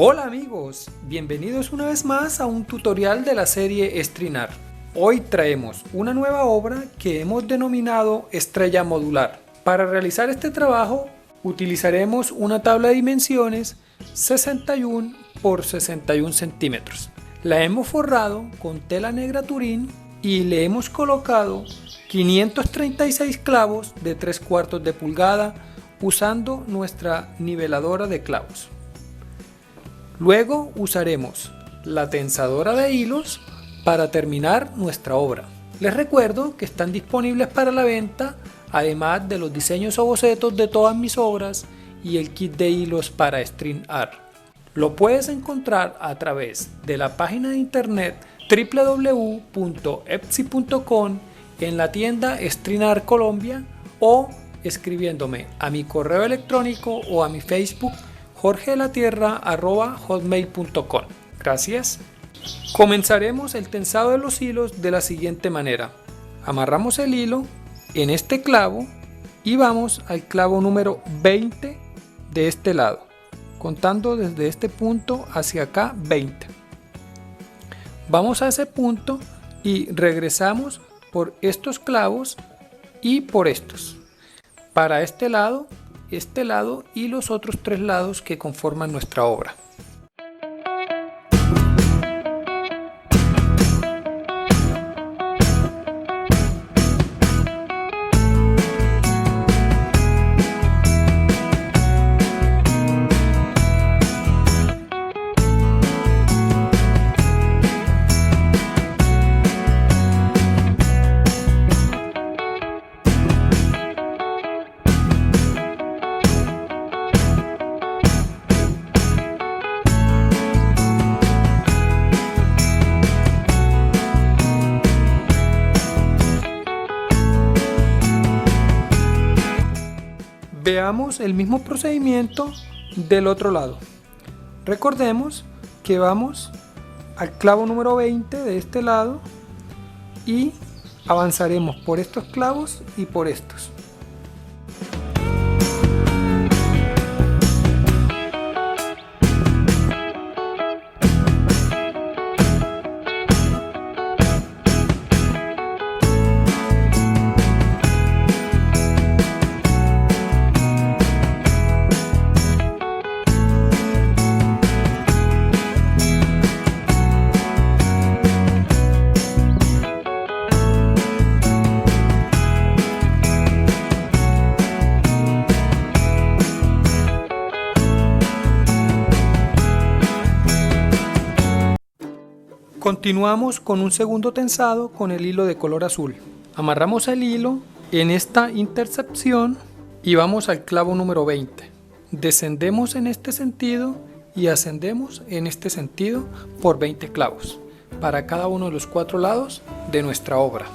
Hola amigos, bienvenidos una vez más a un tutorial de la serie Estrinar. Hoy traemos una nueva obra que hemos denominado Estrella Modular. Para realizar este trabajo utilizaremos una tabla de dimensiones 61 por 61 centímetros. La hemos forrado con tela negra Turín y le hemos colocado 536 clavos de 3/4 de pulgada usando nuestra niveladora de clavos. Luego usaremos la tensadora de hilos para terminar nuestra obra. Les recuerdo que están disponibles para la venta, además de los diseños o bocetos de todas mis obras y el kit de hilos para Estrinar. Lo puedes encontrar a través de la página de internet www.etsy.com en la tienda Estrinar Colombia o escribiéndome a mi correo electrónico o a mi Facebook jorgedelatierra@hotmail.com. Gracias. Comenzaremos el tensado de los hilos de la siguiente manera. Amarramos el hilo en este clavo y vamos al clavo número 20 de este lado, contando desde este punto hacia acá 20. Vamos a ese punto y regresamos por estos clavos y por estos, para este lado y los otros 3 lados que conforman nuestra obra. Veamos el mismo procedimiento del otro lado. Recordemos que vamos al clavo número 20 de este lado y avanzaremos por estos clavos y por estos. Continuamos con un segundo tensado con el hilo de color azul. Amarramos el hilo en esta intercepción y vamos al clavo número 20. Descendemos en este sentido y ascendemos en este sentido por 20 clavos para cada uno de los 4 lados de nuestra obra.